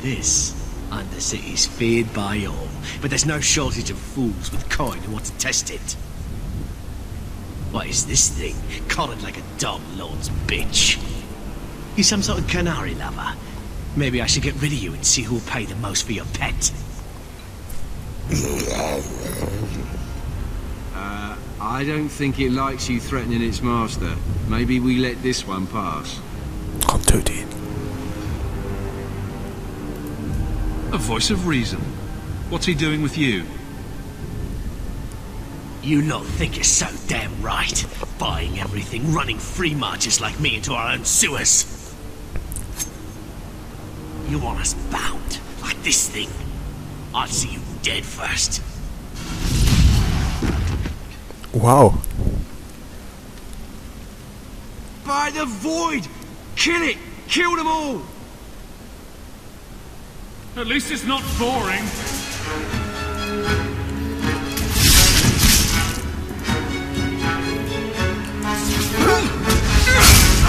This Undercity's feared by all, but there's no shortage of fools with coin who want to test it. What is this thing? Collared like a dog lord's bitch. You some sort of canary lover? Maybe I should get rid of you and see who'll pay the most for your pet. I don't think it likes you threatening its master. Maybe we let this one pass. Komm, töte ihn. A voice of reason. What's he doing with you? You lot think you're so damn right. Buying everything, running free marches like me into our own sewers. You want us bound, like this thing? I'll see you dead first. Wow. By the void! Kill it! Kill them all! At least it's not boring.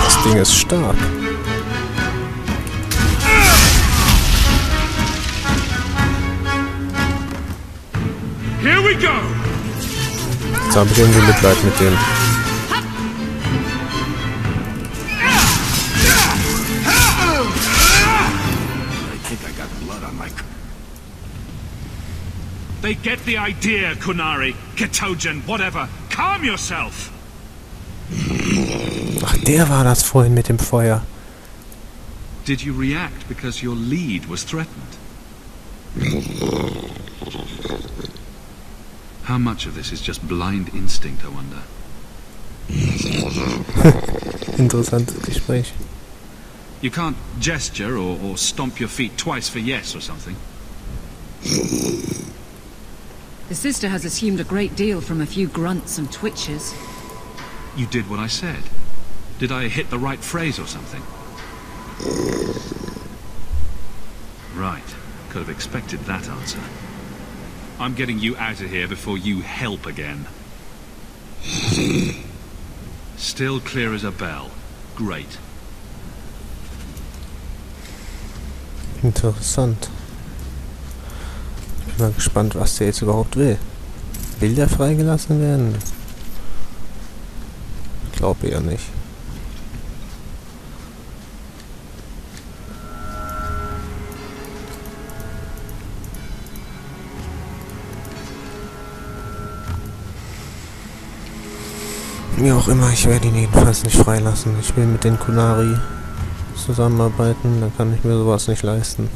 Das Ding ist stark. Here we go. Jetzt habe ich irgendwie Mitleid mit dem. They get the idea, Kunari, Ketojan, whatever. Calm yourself. Ach, der war das vorhin mit dem Feuer. Did you react because your lead was threatened? How much of this is just blind instinct, I wonder? Interessantes Gespräch. You can't gesture or stomp your feet twice for yes or something. The sister has assumed a great deal from a few grunts and twitches. You did what I said. Did I hit the right phrase or something? Right. Could have expected that answer. I'm getting you out of here before you help again. Still clear as a bell. Great. Interessant. Ich bin mal gespannt, was der jetzt überhaupt will. Will der freigelassen werden? Ich glaube eher nicht. Wie auch immer, ich werde ihn jedenfalls nicht freilassen. Ich will mit den Kunari zusammenarbeiten, dann kann ich mir sowas nicht leisten.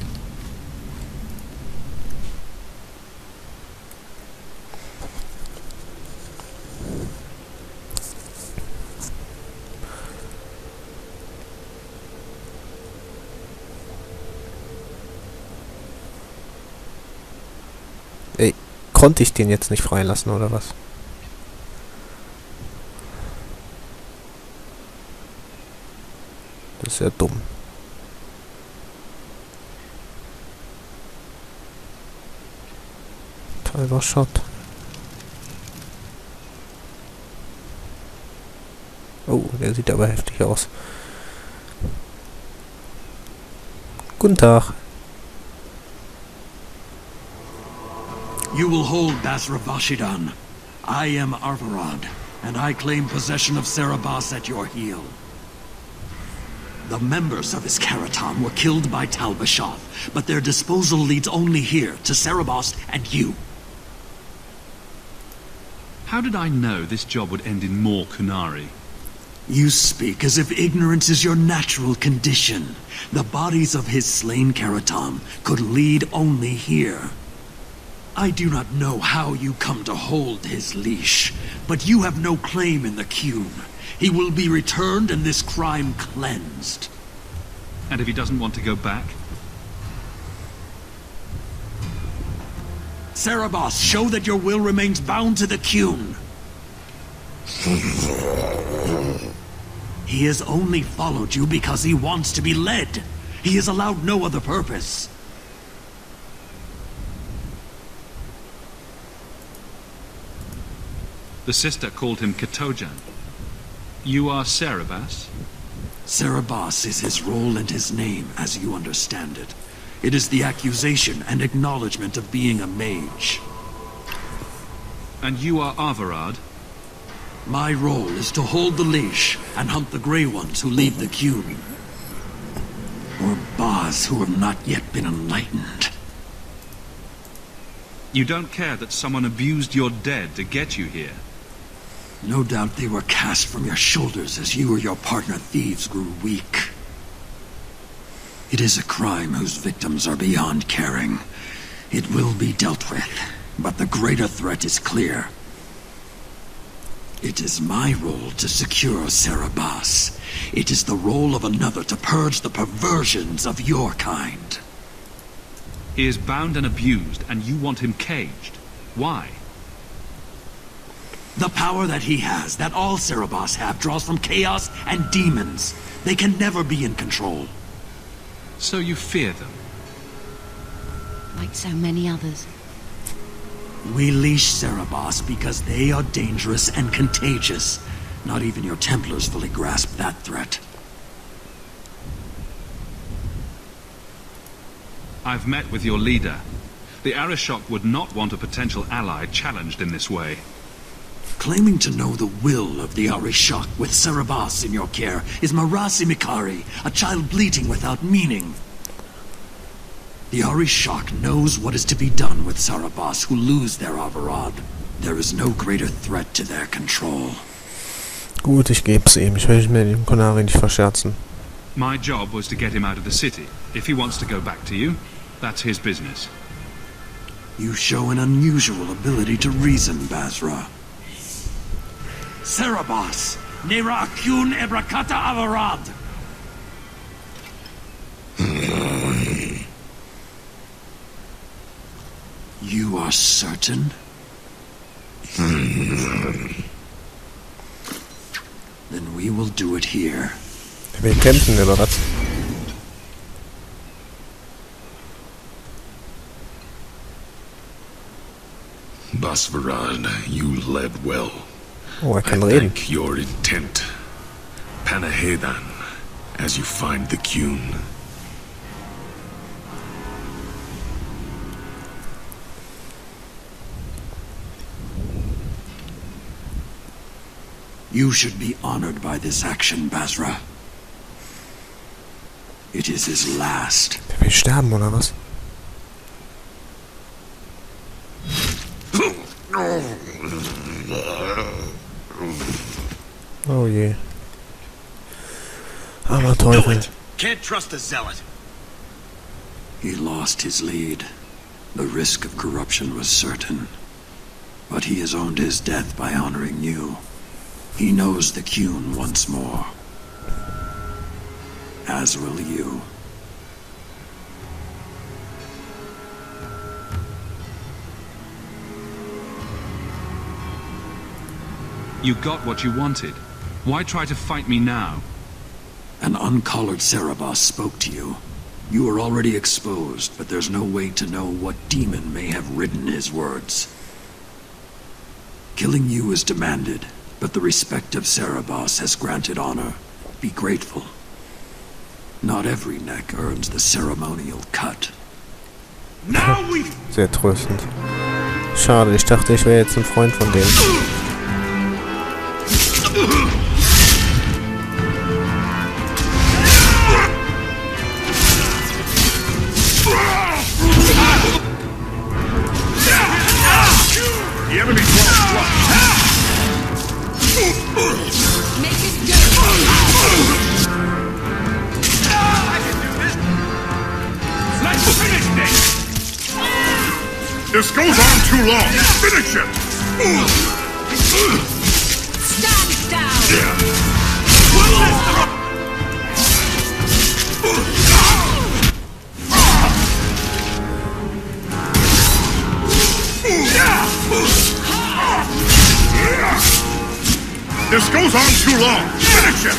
Ey, konnte ich den jetzt nicht freilassen, oder was? Das ist ja dumm. Tal'vashot. Oh, der sieht aber heftig aus. Guten Tag. You will hold Basravashidan. I am Arvarad, and I claim possession of Serabas at your heel. The members of his Keraton were killed by Tal'vashot, but their disposal leads only here, to Serabas and you. How did I know this job would end in more Kunari? You speak as if ignorance is your natural condition. The bodies of his slain Keraton could lead only here. I do not know how you come to hold his leash, but you have no claim in the Qun. He will be returned and this crime cleansed. And if he doesn't want to go back? Serabas, show that your will remains bound to the Qun. He has only followed you because he wants to be led. He has allowed no other purpose. The sister called him Ketojan. You are Serabas? Serabas is his role and his name, as you understand it. It is the accusation and acknowledgement of being a mage. And you are Avarad? My role is to hold the leash and hunt the Grey Ones who leave the Qun. Or Baz who have not yet been enlightened. You don't care that someone abused your dead to get you here? No doubt they were cast from your shoulders as you or your partner thieves grew weak. It is a crime whose victims are beyond caring. It will be dealt with, but the greater threat is clear. It is my role to secure Serabas. It is the role of another to purge the perversions of your kind. He is bound and abused, and you want him caged. Why? The power that he has, that all Serabas have, draws from chaos and demons. They can never be in control. So you fear them? Like so many others. We leash Serabas because they are dangerous and contagious. Not even your Templars fully grasp that threat. I've met with your leader. The Arishok would not want a potential ally challenged in this way. Claiming to know the will of the Arishok with Serabas in your care is Marasi Mikari, a child bleating without meaning. The Arishok knows what is to be done with Serabas who lose their Avarad. There is no greater threat to their control. Gut, ich geb's ihm. Ich will mich mit dem Kunari nicht verscherzen. My job was to get him out of the city. If he wants to go back to you, that's his business. You show an unusual ability to reason, Basra. Serabas, Nera Qun Ebrakata Avarad. You are certain? Then we will do it here. Wir kämpfen, oder was? Basvarad, you led well. Oh, er I kann reden. thank your intent. Panahedan, as you find the Qun. You should be honored by this action, Basra. It is his last. Der will sterben, oder was? Oh je. Armer Teufel. Can't trust a zealot. He lost his lead. The risk of corruption was certain. But he has owned his death by honoring you. He knows the Qun once more. As will you. You got what you wanted. Why try to fight me now? An uncollared Serabas spoke to you. You are already exposed, but there's no way to know what demon may have written his words. Killing you is demanded, but the respect of Serabas has granted honor. Be grateful. Not every neck earns the ceremonial cut. Now we Sehr tröstend. Schade, ich dachte, ich wäre jetzt ein Freund von denen. The enemy dropped. Make it go! I can do this. Let's finish this. This goes on too long. Finish it. Stand down! This goes on too long. Finish it.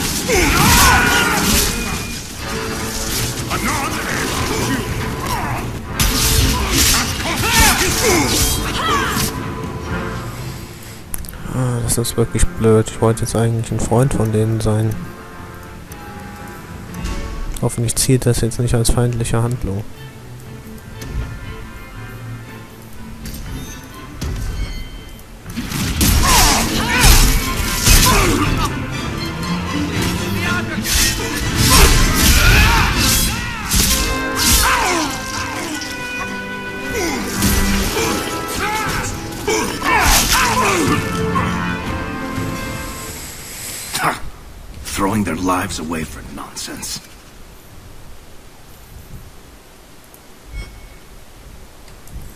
Ah, das ist wirklich blöd. Ich wollte jetzt eigentlich ein Freund von denen sein. Hoffentlich zieht das jetzt nicht als feindliche Handlung. lives away for nonsense.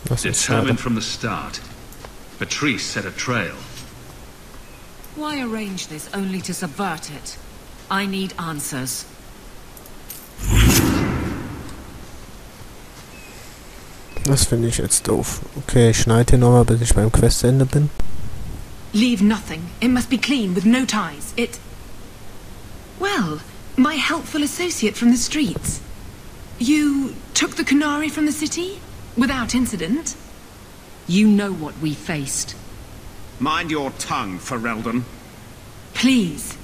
Das ist schade. Determined from the start. Patrice set a trail. Why arrange this only to subvert it? I need answers. Das finde ich jetzt doof. Okay, ich schneide hier nochmal, bis ich beim Questende bin. Leave nothing. It must be clean, with no ties. It... Well, my helpful associate from the streets. You took the Kunari from the city? Without incident? You know what we faced. Mind your tongue, Ferelden. Please,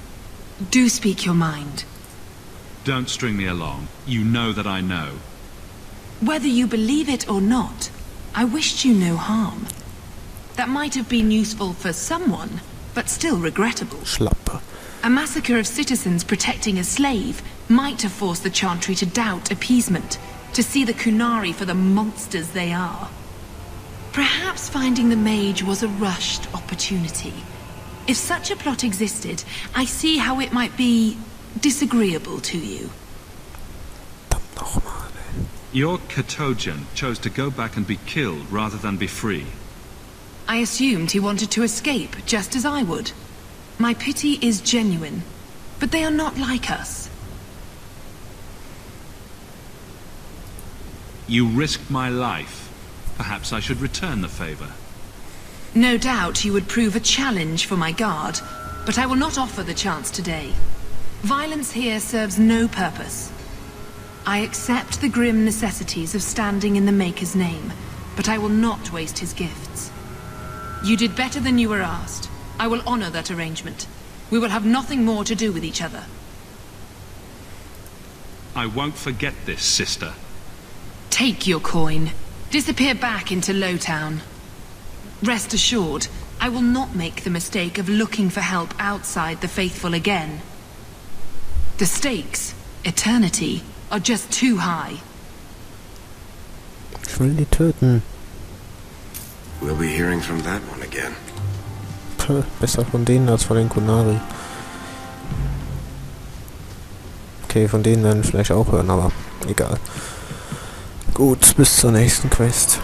do speak your mind. Don't string me along. You know that I know. Whether you believe it or not, I wished you no harm. That might have been useful for someone, but still regrettable. Schlappe. A massacre of citizens protecting a slave might have forced the Chantry to doubt appeasement, to see the Kunari for the monsters they are. Perhaps finding the mage was a rushed opportunity. If such a plot existed, I see how it might be disagreeable to you. Your Ketojan chose to go back and be killed rather than be free. I assumed he wanted to escape, just as I would. My pity is genuine, but they are not like us. You risked my life. Perhaps I should return the favor. No doubt you would prove a challenge for my guard, but I will not offer the chance today. Violence here serves no purpose. I accept the grim necessities of standing in the Maker's name, but I will not waste his gifts. You did better than you were asked. I will honor that arrangement. We will have nothing more to do with each other. I won't forget this, sister. Take your coin. Disappear back into Lowtown. Rest assured, I will not make the mistake of looking for help outside the Faithful again. The stakes, eternity, are just too high. Ich will die töten. We'll be hearing from that one again. Puh, besser von denen als von den Kunari. Okay, von denen werden wir vielleicht auch hören, aber egal. Gut, bis zur nächsten Quest.